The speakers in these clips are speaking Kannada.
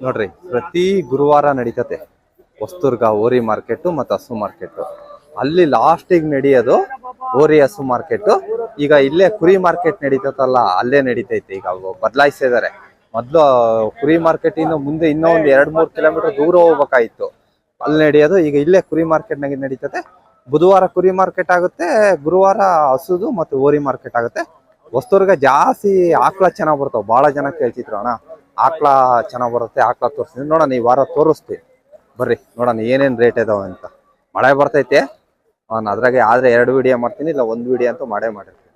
ನೋಡ್ರಿ ಪ್ರತಿ ಗುರುವಾರ ನಡೀತತೆ ಹೊಸದುರ್ಗ ಓರಿ ಮಾರ್ಕೆಟ್ ಮತ್ತು ಹಸು ಮಾರ್ಕೆಟ್. ಅಲ್ಲಿ ಲಾಸ್ಟಿಗೆ ನಡೆಯೋದು ಓರಿ ಹಸು ಮಾರ್ಕೆಟ್. ಈಗ ಇಲ್ಲೇ ಕುರಿ ಮಾರ್ಕೆಟ್ ನಡೀತತ್ತಲ್ಲ, ಅಲ್ಲೇ ನಡೀತೈತೆ. ಈಗ ಬದಲಾಯಿಸಿದ್ದಾರೆ. ಮೊದ್ಲು ಕುರಿ ಮಾರ್ಕೆಟ್ ಇನ್ನು ಮುಂದೆ ಇನ್ನೂ ಒಂದು 2-3 ಕಿಲೋಮೀಟರ್ ದೂರ ಹೋಗ್ಬೇಕಾಯ್ತು, ಅಲ್ಲಿ ನಡೆಯೋದು. ಈಗ ಇಲ್ಲೇ ಕುರಿ ಮಾರ್ಕೆಟ್ ನಾಗೆ ನಡೀತತೆ. ಬುಧವಾರ ಕುರಿ ಮಾರ್ಕೆಟ್ ಆಗುತ್ತೆ, ಗುರುವಾರ ಹಸುದು ಮತ್ತು ಓರಿ ಮಾರ್ಕೆಟ್ ಆಗುತ್ತೆ. ಹೊಸದುರ್ಗ ಜಾಸ್ತಿ ಆಕಳ ಚೆನ್ನಾಗ್ ಬರ್ತಾವ. ಬಹಳ ಜನ ಕೇಳ್ತಿದ್ರು ಅಣ್ಣ ಆಕಳ ಚೆನ್ನಾಗ್ ಬರುತ್ತೆ, ಆಕಳ ತೋರಿಸ್ತೀನಿ. ನೋಡೋಣ ಈ ವಾರ ತೋರಿಸ್ತೀವಿ, ಬರ್ರಿ ನೋಡೋಣ ಏನೇನ್ ರೇಟ್ ಇದಾವೆ ಅಂತ. ಮಳೆ ಬರ್ತೈತೆ, ನಾನು ಅದ್ರಾಗೆ ಆದ್ರೆ 2 ವಿಡಿಯೋ ಮಾಡ್ತೀನಿ, ಇಲ್ಲ 1 ವಿಡಿಯೋ ಅಂತೂ ಮಾಡೇ ಮಾಡಿರ್ತೀನಿ.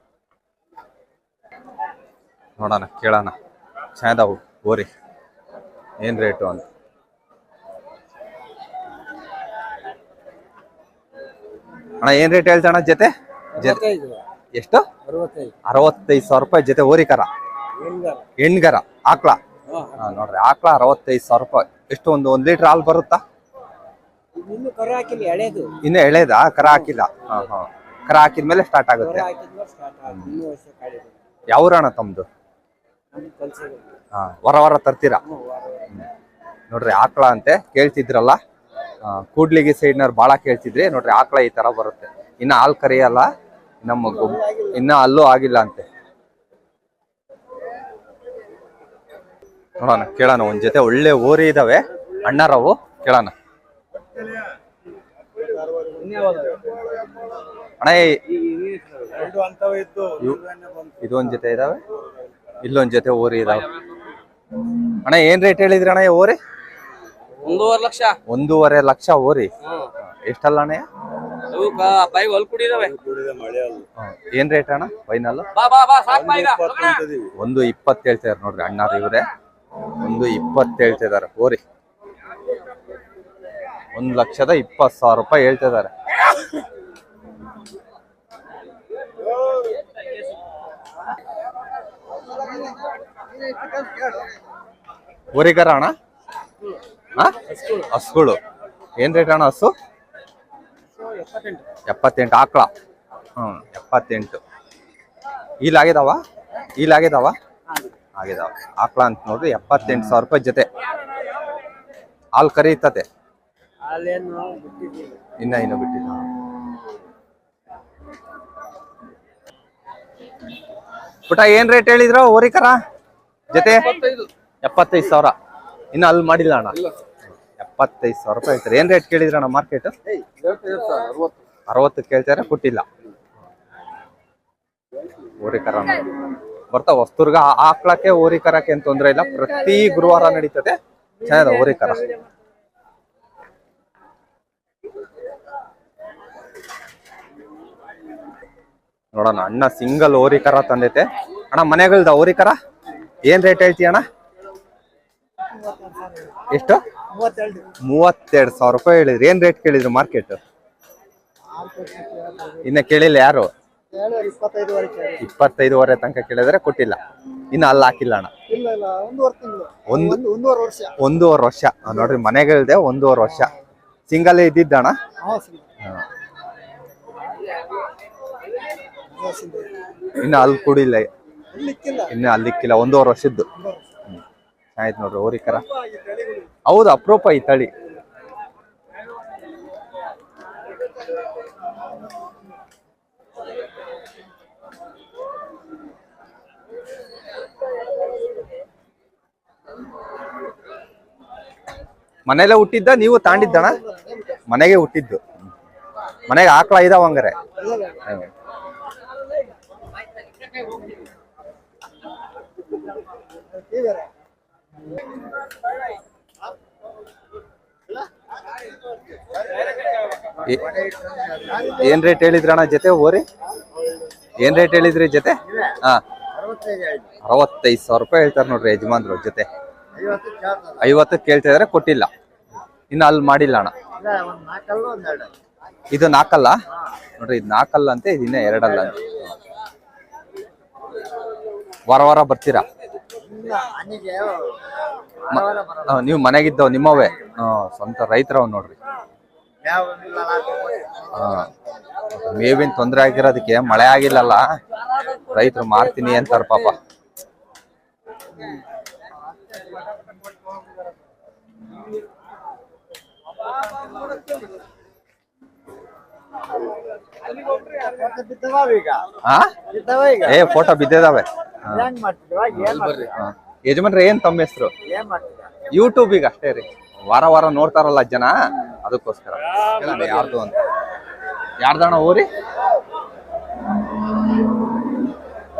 ನೋಡೋಣ, ಕೇಳೋಣ ಚೆನ್ನಾದವು ಓರಿ ಏನ್ ರೇಟು ಅಂತ. ಅಣ್ಣ ಏನ್ ರೇಟ್ ಹೇಳ್ತಾಣ ಜೊತೆ? ಎಷ್ಟು? 65,000 ರೂಪಾಯಿ ಜೊತೆ ಓರಿಕರ, ಹೆಣ್ಗರ ಆಕ್ಳ. ನೋಡ್ರಿ ಆಕ್ಳ 65,000 ರೂಪಾಯಿ. ಎಷ್ಟು ಒಂದು 1 ಲೀಟರ್ ಹಾಲು ಬರುತ್ತಾ? ಇನ್ನು ಎಳೆದಾ? ಕರ ಹಾಕಿಲ್ಲ. ಕರ ಹಾಕಿದ್ಮೇಲೆ ಸ್ಟಾರ್ಟ್ ಆಗುತ್ತೆ. ಯಾವ್ರಣ ತಮ್ದು? ವಾರ ತರ್ತೀರಾ? ನೋಡ್ರಿ ಆಕಳ ಅಂತೆ ಕೇಳ್ತಿದ್ರಲ್ಲ, ಕೂಡ್ಲಿಗಿ ಸೈಡ್ನವ್ರು ಬಾಳ ಕೇಳ್ತಿದ್ರಿ. ನೋಡ್ರಿ ಆಕಳ ಈ ತರ ಬರುತ್ತೆ. ಇನ್ನ ಹಾಲ್ ಕರಿಯಲ್ಲ, ನಮ್ಮ ಇನ್ನ ಅಲ್ಲೂ ಆಗಿಲ್ಲ ಅಂತೆ. ನೋಡೋಣ, ಕೇಳೋಣ. ಒಂದ್ ಜೊತೆ ಒಳ್ಳೆ ಓರಿ ಇದಾವೆ ಅಣ್ಣರವು, ಕೇಳೋಣ. ಅಣ್ಣ ಇದೊಂದ್ ಜೊತೆ ಇದಾವೆ, ಇಲ್ಲೊಂದ್ ಜೊತೆ ಓರಿ ಇದಾವೆ. ಅಣ್ಣ ಏನ್ ರೇಟ್ ಹೇಳಿದ್ರಿ ಅಣ್ಣ ಓರಿ? 1.5 ಲಕ್ಷ ಓರಿ. ಎಷ್ಟಲ್ಲ ಅಣ್ಣ? ಏನ್ ರೇಟ್ ಅಣ್ಣ ಫೈನಲ್? 1.20 ಹೇಳ್ತಿದಾರೆ ನೋಡ್ರಿ ಅಣ್ಣಾರು ಇವ್ರೆ. 1.20 ಹೇಳ್ತಿದಾರೆ ಓರಿ. 1,20,000 ರೂಪಾಯಿ ಹೇಳ್ತಿದ್ದಾರೆ. ಓರಿಗರ ಅಣ್ಣ? ಹಸುಗಳು ಏನ್ ರೇಟ್ ಅಣ್ಣ? ಹಸು 78, ಆಕಳ 78. ಆಗಿದಾವ ಆಕಳ ಅಂತ ನೋಡ್ರಿ. 78,000 ರೂಪಾಯಿ ಜೊತೆ. ಹಾಲು ಕರೀತತೆ? ಇನ್ನು ಬಿಟ್ಟಿಲ್ಲ. ಪುಟ ಏನ್ ರೇಟ್ ಹೇಳಿದ್ರು ಓರಿಕರ ಜೊತೆ? 75,000. ಇನ್ನು ಅಲ್ಲಿ ಮಾಡಿಲ್ಲ ಅಣ್ಣ. 75,000 ರೂಪಾಯಿ ಹೇಳ್ತಾರೆ. ಏನ್ ರೇಟ್ ಕೇಳಿದ್ರಣ್ಣ ಮಾರ್ಕೆಟ್? 60 ಕೇಳ್ತಾರೆ, ಕೊಟ್ಟಿಲ್ಲ. ಓರಿಕರ ಬರ್ತಾವ ಹೊಸದುರ್ಗ. ಆಕ್ಳಕ್ಕೆ ಓರಿಕರಕ್ಕೆ ಏನ್ ತೊಂದ್ರೆ ಇಲ್ಲ, ಪ್ರತಿ ಗುರುವಾರ ನಡೀತದೆ. ಚೆನ್ನಾಗಿದೆ ಓರಿಕರ. ನೋಡೋಣ, ಅಣ್ಣ ಸಿಂಗಲ್ ಓರಿಕರ ತಂದೈತೆ. ಅಣ್ಣ ಮನೆಗಳ್ದ ಓರಿಕರ ಏನ್ ರೇಟ್ ಹೇಳ್ತೀಯ ಅಣ್ಣ? ಎಷ್ಟು? 32,000 ರೂಪಾಯಿ ಹೇಳಿದ್ರಿ. ಏನ್ ರೇಟ್ ಕೇಳಿದ್ರು ಮಾರ್ಕೆಟ್? ಇನ್ನ ಕೇಳಿಲ್ಲ ಯಾರು? 25,500 ತನಕ ಕೇಳಿದ್ರೆ ಕೊಟ್ಟಿಲ್ಲ. ಇನ್ನು ಅಲ್ಲಿ ಹಾಕಿಲ್ಲ ಅಣ್ಣ. 1.5 ವರ್ಷ ನೋಡ್ರಿ ಮನೆಗಳ್ದೆ. 1.5 ವರ್ಷ ಸಿಂಗಲ್ ಇದ್ದಿದ್ದಣ್ಣ. ಇನ್ನು ಅಲ್ಲಿ ಕೂಡಿಲ್ಲ, ಇನ್ನು ಅಲ್ಲಿಕ್ಕಿಲ್ಲ. 1.5 ವರ್ಷದ್ದು. ಆಯ್ತು ನೋಡ್ರಿ ಓರಿಕರ. ಹೌದು, ಅಪರೂಪ ಈ ತಳಿ. ಮನೆಯಲ್ಲೇ ಹುಟ್ಟಿದ್ದ? ನೀವು ತಾಂಡಿದ್ದಣ? ಮನೆಗೆ ಹುಟ್ಟಿದ್ದು. ಮನೆಗೆ ಆಕಳ ಇದಾವ ಹಂಗಾರೆ? ಏನ್ ರೇಟ್ ಹೇಳಿದ್ರಣ್ಣ ಜೊತೆ ಓರಿ? ಏನ್ ರೇಟ್ ಹೇಳಿದ್ರಿ ಜೊತೆ? 65,000 ರೂಪಾಯಿ ಹೇಳ್ತಾರೆ ನೋಡ್ರಿ ಯಜಮಾನ್ರು. ಜೊತೆ 50 ಕೇಳ್ತಿದಾರೆ, ಕೊಟ್ಟಿಲ್ಲ. ಇನ್ನು ಅಲ್ಲಿ ಮಾಡಿಲ್ಲ ಅಣ್ಣ. ಇದು 4 ಅಲ್ಲ ನೋಡ್ರಿ, ಇದು 4 ಅಲ್ಲ ಅಂತೆ, ಇದು ಇನ್ನ 2 ಅಲ್ಲ ಅಂತ. ವಾರ ಬರ್ತೀರಾ? ನೀವು ಮನೆಗಿದ್ದವ್ ನಿಮ್ಮವೇ? ಸ್ವಂತ ರೈತರವ್ ನೋಡ್ರಿ. ಮೇವಿನ ತೊಂದರೆ ಆಗಿರೋದಕ್ಕೆ ಮಳೆ ಆಗಿಲ್ಲಲ್ಲ, ರೈತರು ಮಾರ್ತೀನಿ ಅಂತಾರ ಪಾಪ. ಹಾ ಏ ಫೋಟೋ ಬಿದ್ದಿದಾವೆ. ಯಜಮಾನ್ರೆ ಏನ್ ತಮ್ಮ ಹೆಸರು? ಯೂಟ್ಯೂಬಿಗೆ ಅಷ್ಟೇ ರೀ, ವಾರ ವಾರ ನೋಡ್ತಾರಲ್ಲ ಜನ, ಅದಕ್ಕೋಸ್ಕರ ಯಾರ್ದು ಅಂತ. ಯಾರ್ದಣ್ಣ ಊರಿ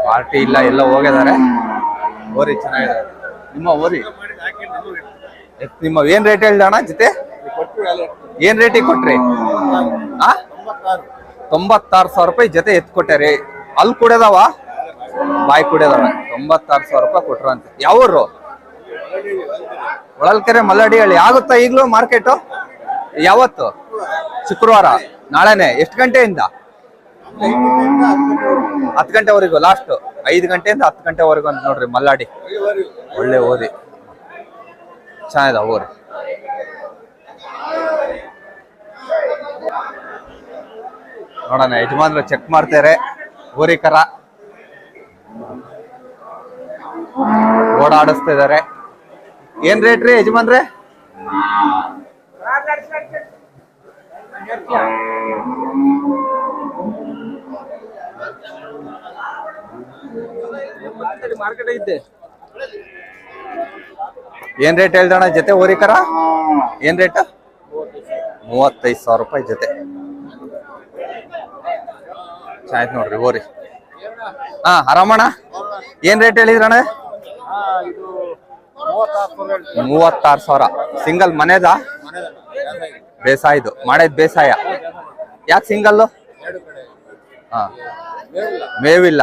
ಪಾರ್ಟಿ ಇಲ್ಲ, ಎಲ್ಲ ಹೋಗಿದ್ದಾರೆ. ಓರಿ ಚೆನ್ನಾಗಿದೆ ನಿಮ್ಮ ಓರಿ. ನಿಮ್ಮ ಏನ್ ರೇಟ್ ಹೇಳ್ದಣ್ಣ ಜೊತೆ? ಏನ್ ರೇಟಿಗೆ ಕೊಟ್ರಿ? 96,000 ರೂಪಾಯಿ ಜೊತೆ ಎತ್ ಕೊಟ್ಟಾರಿ. ಅಲ್ಲಿ ಕುಡಿಯದವ ಬಾಯಿ ಕುಡಿಯದವ. 96,000 ರೂಪಾಯಿ ಕೊಟ್ರಂತೆ. ಯಾವೂರು? ಹೊಳಲ್ಕೆರೆ ಮಲ್ಲಡಿ ಹಳ್ಳಿ. ಆಗುತ್ತಾ ಈಗ್ಲೂ ಮಾರ್ಕೆಟ್? ಯಾವತ್ತು? ಶುಕ್ರವಾರ, ನಾಳೆನೆ. ಎಷ್ಟು ಗಂಟೆಯಿಂದ? 10 ಗಂಟೆವರೆಗೂ ಲಾಸ್ಟ್. 5 ಗಂಟೆಯಿಂದ 10 ಗಂಟೆವರೆಗೂ ಅಂತ ನೋಡ್ರಿ. ಮಲ್ಲಾಡಿ ಒಳ್ಳೆ ಓದಿ, ಚೆನ್ನಾಗಿದೆ ಊರಿ. ನೋಡೋಣ, ಯಜಮಾನ್ರು ಚೆಕ್ ಮಾಡ್ತಾರೆ. ಊರಿ ಕರ ಓಡಾಡಿಸ್ತಾ ಇದಾರೆ. ಏನ್ ರೇಟ್ ರೀ ಯಜಮಾನ್ರೆ? ಏನ್ ರೇಟ್ ಹೇಳ್ದಣ್ಣ ಜೊತೆ ಊರಿಕರ? ಏನ್ ರೇಟ್? 35,000 ರೂಪಾಯಿ ಜೊತೆ. ಆಯ್ತು ನೋಡ್ರಿ ಓರಿ. ಆರಾಮಣ್ಣ? ಏನ್ ರೇಟ್ ಹೇಳಿದ್ರಣ್ಣ? 36,000. ಸಿಂಗಲ್ ಮನೆದ? ಬೇಸಾಯದು ಮಾಡಿದ್ ಬೇಸಾಯ. ಯಾಕೆ ಸಿಂಗಲ್ಲು? ಹಾ, ಮೇವಿಲ್ಲ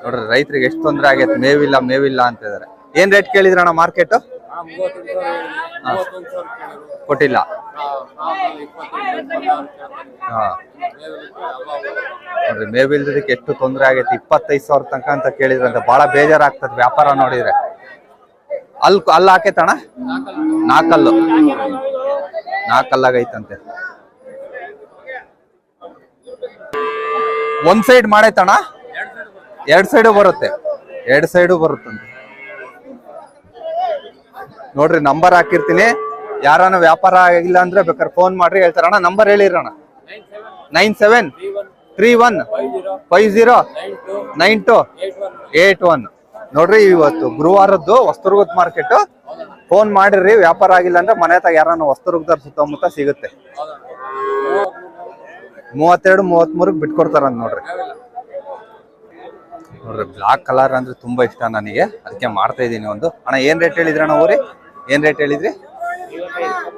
ನೋಡ್ರಿ. ರೈತರಿಗೆ ಎಷ್ಟು ತೊಂದರೆ ಆಗೈತೆ, ಮೇವಿಲ್ಲ ಮೇವಿಲ್ಲ ಅಂತ ಇದಾರೆ. ಏನ್ ರೇಟ್ ಕೇಳಿದ್ರಣ್ಣ ಮಾರ್ಕೆಟ್? ಕೊಟ್ಟಿಲ್ಲ. ಹಾ ನೋಡ್ರಿ, ಮೇವಿಲ್ದಕ್ಕೆ ಎಷ್ಟು ತೊಂದರೆ ಆಗೈತೆ. 25,000 ತನಕ ಅಂತ ಕೇಳಿದ್ರಂತೆ. ಬಹಳ ಬೇಜಾರಾಗ್ತದೆ ವ್ಯಾಪಾರ ನೋಡಿದ್ರೆ. ಅಲ್ಲಿ ಹಾಕೈತಣ್ಣ? 4 ಒಂದ್ ಸೈಡ್ ಮಾಡೈತಣ್ಣ? 2 ಸೈಡು ಬರುತ್ತೆ. 2 ಸೈಡು ಬರುತ್ತಂತೆ ನೋಡ್ರಿ. ನಂಬರ್ ಹಾಕಿರ್ತೀನಿ, ಯಾರನ್ನ ವ್ಯಾಪಾರ ಆಗಿಲ್ಲ ಅಂದ್ರೆ ಬೇಕಾದ್ರೆ ಫೋನ್ ಮಾಡ್ರಿ, ಹೇಳ್ತಾರಣ್ಣ. ನಂಬರ್ ಹೇಳಿರಣ್ಣ. 9731509281. ನೋಡ್ರಿ, ಇವತ್ತು ಗುರುವಾರದ್ದು ಹೊಸದುರ್ಗದ ಮಾರ್ಕೆಟ್. ಫೋನ್ ಮಾಡಿರ್ರಿ, ವ್ಯಾಪಾರ ಆಗಿಲ್ಲ ಅಂದ್ರೆ ಮನೆ ತಾಗ ಯಾರನ್ನ ಹೊಸದುರ್ಗದ ಸುತ್ತಮುತ್ತ ಸಿಗುತ್ತೆ. 32-33 ಬಿಟ್ಕೊಡ್ತಾರಂತ ನೋಡ್ರಿ. ನೋಡ್ರಿ, ಬ್ಲಾಕ್ ಕಲರ್ ಅಂದ್ರೆ ತುಂಬಾ ಇಷ್ಟ ನನಗೆ, ಅದಕ್ಕೆ ಮಾಡ್ತಾ ಇದೀನಿ ಒಂದು. ಅಣ್ಣ ಏನ್ ರೇಟ್ ಹೇಳಿದ್ರಣ್ಣ ಊರಿ? ಏನ್ ರೇಟ್ ಹೇಳಿದ್ರಿ?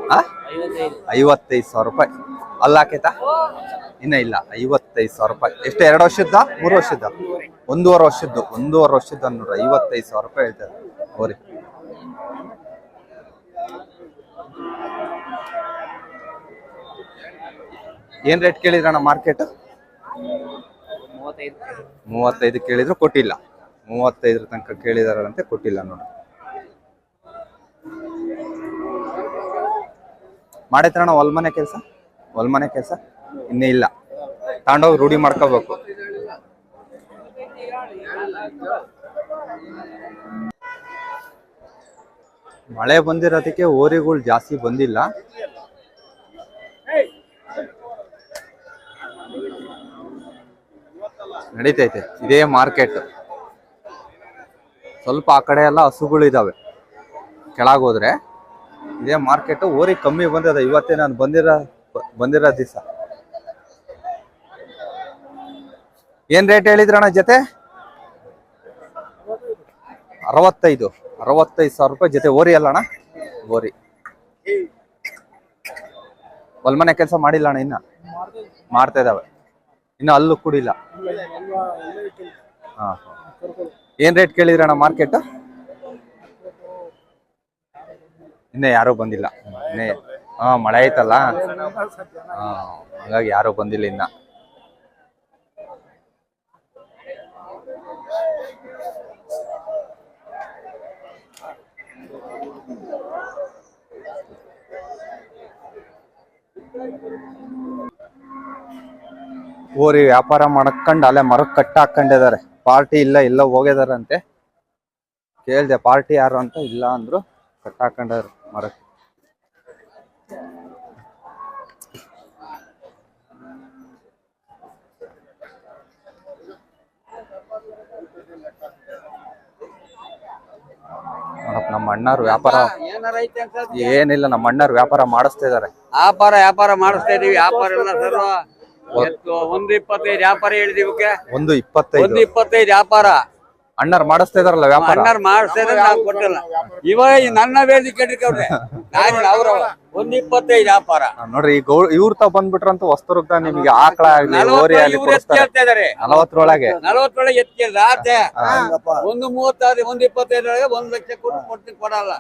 55,000 ರೂಪಾಯಿ. ಅಲ್ಲ ಹಾಕೈತಾ? ಇನ್ನ ಇಲ್ಲ. 55,000 ರೂಪಾಯಿ. ಎಷ್ಟು? 2 ವರ್ಷದ? 3 ವರ್ಷದ? 1.5 ವರ್ಷದ್ದು. 1.5 ವರ್ಷದ್ದು ನೋಡ್ರಿ. 55,000 ರೂಪಾಯಿ ಹೇಳ್ತಾರೆ ಊರಿ. ಏನ್ ರೇಟ್ ಕೇಳಿದ್ರಣ್ಣ ಮಾರ್ಕೆಟ್? 35 ಕೇಳಿದ್ರು, ಕೊಟ್ಟಿಲ್ಲ. 35 ತನಕ ಕೇಳಿದಾರಂತೆ, ಕೊಟ್ಟಿಲ್ಲ ನೋಡ್ರಿ. ಮಾಡೈತ್ರಣ್ಣ ಹೊಲ್ಮನೆ ಕೆಲಸ? ಹೊಲ್ಮನೆ ಕೆಲಸ ಇನ್ನೇ ಇಲ್ಲ. ತಗೊಂಡೋಗಿ ರೂಢಿ ಮಾಡ್ಕೋಬೇಕು. ಮಳೆ ಬಂದಿರೋದಕ್ಕೆ ಓರಿಗಳು ಜಾಸ್ತಿ ಬಂದಿಲ್ಲ. ನಡೀತೈತೆ ಇದೇ ಮಾರ್ಕೆಟ್. ಸ್ವಲ್ಪ ಆ ಕಡೆ ಎಲ್ಲ ಹಸುಗಳು ಇದಾವೆ. ಕೆಳಗೆ ಹೋದ್ರೆ ಇದೇ ಮಾರ್ಕೆಟ್. ಓರಿ ಕಮ್ಮಿ ಬಂದಿದೆ ಇವತ್ತೇ ನಾನು ಬಂದಿರೋ ದಿವಸ. ಏನ್ ರೇಟ್ ಹೇಳಿದ್ರಣ್ಣ ಜೊತೆ? 65,000 ರೂಪಾಯಿ ಜೊತೆ. ಓರಿ ಅಲ್ಲಣ್ಣ? ಓರಿ. ಹೊಲ್ಮನೆ ಕೆಲಸ ಮಾಡಿಲ್ಲ ಅಣ್ಣ, ಇನ್ನ ಮಾಡ್ತಾ ಇದಾವೆ. ಇನ್ನು ಅಲ್ಲೂ ಕುಡಿಲ್ಲ. ಹಾ, ಏನ್ ರೇಟ್ ಕೇಳಿದ್ರಣ್ಣ ಮಾರ್ಕೆಟ್? ಇನ್ನೇ ಯಾರು ಬಂದಿಲ್ಲ. ಇನ್ನೇ ಮಳೆ ಐತಲ್ಲ, ಹಾಗಾಗಿ ಯಾರು ಬಂದಿಲ್ಲ ಇನ್ನ. ಓರಿ ವ್ಯಾಪಾರ ಮಾಡ್ಕೊಂಡು ಅಲ್ಲೇ ಮರಕ್ಕೆ ಕಟ್ಟ ಹಾಕೊಂಡಿದ್ದಾರೆ. ಪಾರ್ಟಿ ಇಲ್ಲ, ಎಲ್ಲ ಹೋಗಿದಾರಂತೆ. ಕೇಳ್ದೆ ಪಾರ್ಟಿ ಯಾರು ಅಂತ, ಇಲ್ಲ ಅಂದ್ರು. ಕಟ್ಟ ಹಾಕೊಂಡವ್ರು ಮರಕ್ಕೆ. ನೋಡಪ್ಪ ನಮ್ಮ ಅಣ್ಣವ್ರು ವ್ಯಾಪಾರ ಏನಿಲ್ಲ, ನಮ್ಮ ಅಣ್ಣವ್ರು ವ್ಯಾಪಾರ ಮಾಡಿಸ್ತಾ ಇದಾರೆ. ವ್ಯಾಪಾರ ಮಾಡಿಸ್ತಾ ಇದೀವಿ. ವ್ಯಾಪಾರ ಎಲ್ಲ ಸರ್ವ 1.25 ವ್ಯಾಪಾರ ಹೇಳಿದೀವಿ. 1.25 ವ್ಯಾಪಾರ ಅಣ್ಣಾರ್ ಮಾಡಿಸ್ತಾ ಇದಾರಲ್ಲ ವ್ಯಾಪಾರ. ಅಣ್ಣಾರ್ ಮಾಡಿಸ್ತಾ ಇದ್ರೆ ನಾವು ಕೊಟ್ಟಿಲ್ಲ. ಇವಾಗ ನನ್ನ ವೇದಿಕೆ ಕೇಳಿಕವ್ರೆ ಅವ್ರ 1.25 ವ್ಯಾಪಾರ ನೋಡ್ರಿ. ಈಗ ಇವ್ರ ತಾವ್ ಬಂದ್ಬಿಟ್ರಂತ ವಸ್ತುರ್ಗ ನಿಮ್ಗೆ ಆಕಳ ಆಗ್ಲಿ ಓರಿ ಆಗ್ಲಿ ಕೇಳ್ತಾ ಇದಾರೆ. 40 ಎತ್ತಿ ರಾತೆ 1.36 1.25 1 ಲಕ್ಷ ಕೊಟ್ಟು ಕೊಡಲ್ಲ.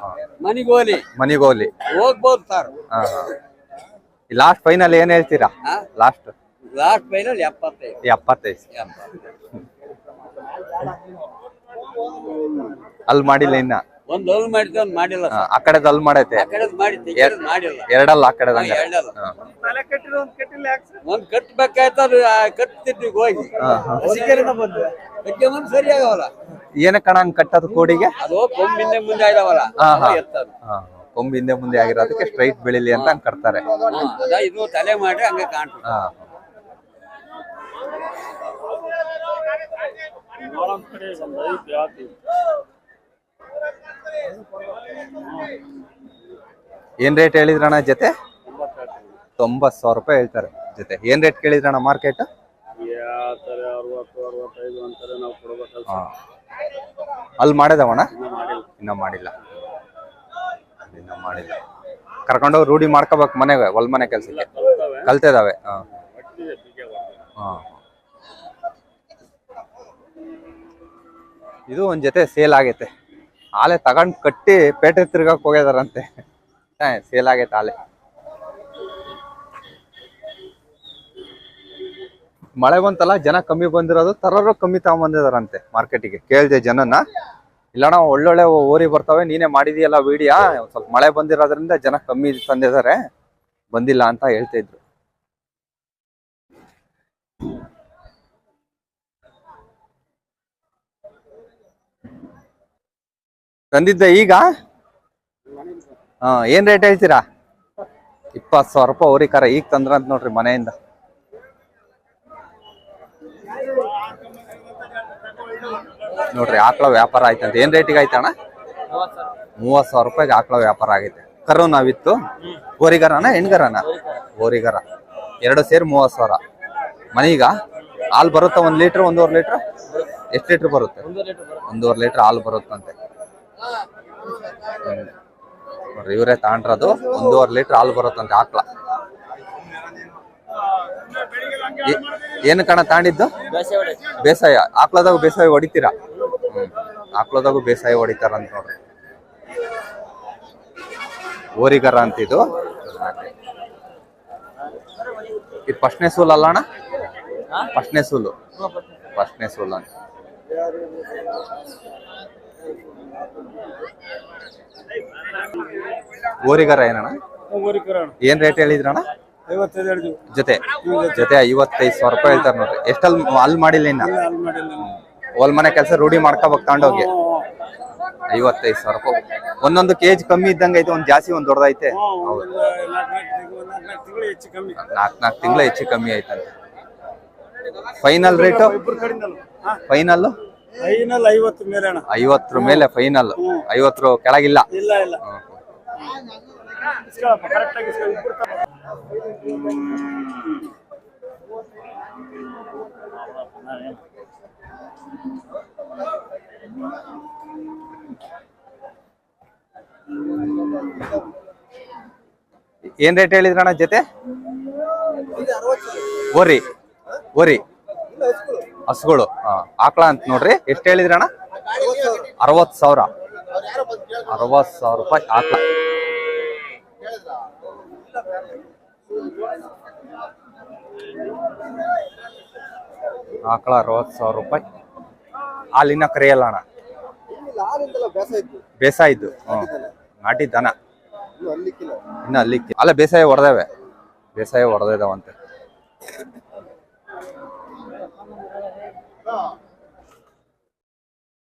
ಮನಿಗೋಲಿ ಹೋಗ್ಬೋದು ಸರ್. ಲಾಸ್ಟ್ ಫೈನಲ್ ಏನ್ ಹೇಳ್ತೀರಾ? Last final 75. ಅಲ್ಲಿ ಮಾಡಿಲ್ಲ ಇನ್ನ. ಒಂದ್ ಹಲ್ ಮಾಡಿದ್ವಿ, ಒಂದ್ ಮಾಡಿಲ್ಲ. ಆ ಕಡೆದ ಅಲ್ಲಿ ಮಾಡೈತೆ, ಎರಡಲ್ಲ ಆ ಕಡೆ ಒಂದ್ ಕಟ್ಬೇಕಾಯ್ತು. ಅದು ಕಟ್ತಿದ್ವಿ ಹೋಗಿ ಸರಿ ಆಗವಲ್ಲ. ಏನಕ್ಕೆ ಕಣ ಹಂಗ್ ಕಟ್ಟೋದು ಕೋಡಿಗೆ? ಅದು ಕೊಂಬಿಂದೆ ಮುಂದೆ ಆಗಿದಾವಲ್ಲ, ಕೊಂಬಿಂದೆ ಮುಂದೆ ಆಗಿರೋದಕ್ಕೆ ಸ್ಟ್ರೈಟ್ ಬೆಳಿಲಿ ಅಂತ ಹಂಗ್ ಕಟ್ತಾರೆ. ಇದು ತಲೆ ಮಾಡಿ ಹಂಗೆ ಕಾಣ್ತದೆ. ಏನ್ ರೇಟ್ ಹೇಳಿದ್ರಣ್ಣ ಜೊತೆ? 90,000 ರೂಪಾಯಿ ಹೇಳ್ತಾರೆ ಜೊತೆ. ಏನ್ ರೇಟ್ ಕೇಳಿದ್ರಣ್ಣ ಮಾರ್ಕೆಟ್? ಅಲ್ಲಿ ಮಾಡಿದವಣ್ಣ? ಇನ್ನ ಮಾಡಿಲ್ಲ. ಕರ್ಕೊಂಡೋಗಿ ರೂಢಿ ಮಾಡ್ಕೋಬೇಕು ಮನೆಗೆ, ಹೊಲ್ ಮನೆ ಕೆಲ್ಸಕ್ಕೆ. ಕಲ್ತಿದಾವೆ. ಇದು ಒಂದ್ ಜೊತೆ ಸೇಲ್ ಆಗೈತೆ. ಆಲೆ ತಗೊಂಡ್ ಕಟ್ಟಿ ಪೇಟೆ ತಿರ್ಗಕ್ ಹೋಗ್ಯದಾರಂತೆ. ಸೇಲ್ ಆಗೈತೆ ಆಲೆ. ಮಳೆ ಬಂತಲ್ಲ, ಜನ ಕಮ್ಮಿ ಬಂದಿರೋದು, ತರೋರು ಕಮ್ಮಿ ತಗೊಂಬಂದಿದಾರಂತೆ ಮಾರ್ಕೆಟಿಗೆ. ಕೇಳ್ದೆ ಜನನ, ಇಲ್ಲಣ್ಣ ಒಳ್ಳೊಳ್ಳೆ ಓರಿ ಬರ್ತಾವೆ, ನೀನೇ ಮಾಡಿದೀಯಲ್ಲ ವಿಡಿಯೋ, ಸ್ವಲ್ಪ ಮಳೆ ಬಂದಿರೋದ್ರಿಂದ ಜನ ಕಮ್ಮಿ ತಂದಿದ್ದಾರೆ, ಬಂದಿಲ್ಲ ಅಂತ ಹೇಳ್ತಾ ಇದ್ರು. ತಂದಿದ್ದೆ ಈಗ. ಏನ್ ರೇಟ್ ಹೇಳ್ತೀರಾ? 20,000 ರೂಪಾಯಿ ಓರಿ ಕರ ಈಗ ತಂದ್ರಂತ ನೋಡ್ರಿ ಮನೆಯಿಂದ. ನೋಡ್ರಿ ಆಕಳ ವ್ಯಾಪಾರ ಆಯ್ತಂತ. ಏನ್ ರೇಟಿಗೆ ಆಯ್ತಣ್ಣ? 30,000 ರೂಪಾಯಿಗೆ ಆಕಳ ವ್ಯಾಪಾರ ಆಗೈತೆ. ಕರು ನಾವಿತ್ತು. ಓರಿಗರನ ಹೆಣ್ಗರನ? ಓರಿಗರ. 2 ಸೇರಿ 30,000. ಮನೀಗ ಹಾಲು ಬರುತ್ತಾ? 1 ಲೀಟ್ರ್ 1.5 ಲೀಟ್ರ್? ಎಷ್ಟು ಲೀಟ್ರ್ ಬರುತ್ತೆ? 1.5 ಲೀಟ್ರ್ ಹಾಲು ಬರುತ್ತಂತೆ. ನೋಡ್ರಿ ಇವರೇ ತಗೊಂಡ್ರದು. 1.5 ಲೀಟ್ರ್ ಹಾಲು ಬರುತ್ತಂತೆ ಆಕಳ. ಏನು ಕಣ ತಗೊಂಡಿದ್ದು? ಬೇಸಾಯ. ಆಕಳದಾಗ ಬೇಸಾಯ ಹೊಡಿತೀರಾ? ಆಕಳದಾಗು ಬೇಸಾಯ ಹೊಡಿತಾರಂತ ನೋಡ್ರಿ. ಓರಿಗರ ಅಂತಿದ್ದು. ಇದು ಫಸ್ಟ್ನೇ ಸೂಲ್ ಅಲ್ಲ ಅಣ್ಣ? ಫಸ್ಟ್ನೇ ಸೂಲು ಅಂತ. ಓರಿಗರ ಏನಣ್ಣ? ಏನ್ ರೇಟ್ ಹೇಳಿದ್ರಣ್ಣ? 55 ಜೊತೆ 55,000 ರೂಪಾಯಿ ಹೇಳ್ತಾರೆ ನೋಡ್ರಿ. ಎಷ್ಟಲ್ಲಿ ಅಲ್ಲಿ ಮಾಡಿಲ್ಲ ಇನ್ನ? ಹೊಲ್ ಮನೆ ಕೆಲಸ ರೂಢಿ ಮಾಡ್ಕೋಬೇಕು ತಗೊಂಡೋಗಿ. 55,000 ರೂಪಾಯಿ. ಒಂದೊಂದು ಕೆಜಿ ಕಮ್ಮಿ ಇದ್ದಂಗೆ ಐತೆ, ಒಂದ್ ಜಾಸ್ತಿ ಒಂದ್ ದೊಡ್ಡದೈತೆ. 4 ತಿಂಗಳು ಹೆಚ್ಚು ಕಮ್ಮಿ ಐತಂತೆ. Final rate? ಫೈನಲ್ 50 ಮೇಲೆ. 50 ಮೇಲೆ ಫೈನಲ್. 50 ಕೆಳಗಿಲ್ಲ. ಏನ್ ರೇಟ್ ಹೇಳಿದ್ರಣ್ಣ ಜೊತೆ? ಓರಿ ಹಸುಗಳು. ಆಕಳ ಅಂತ ನೋಡ್ರಿ. ಎಷ್ಟು ಹೇಳಿದ್ರಣ್ಣ? 60,000. 60,000 ರೂಪಾಯಿ ಆಕಳ. ಆಕಳ 60,000 ರೂಪಾಯಿ. ಹಾಲಿನ ಕರೆಯಲ್ಲ ಅಣ್ಣ, ಬೇಸಾಯಿದ್ದು. ನಾಟಿ ದನ ಇನ್ನು ಅಲ್ಲಿಕ್ಕೆ ಅಲ್ಲ. ಬೇಸಾಯ ಹೊಡೆದಿದಾವಂತೆ.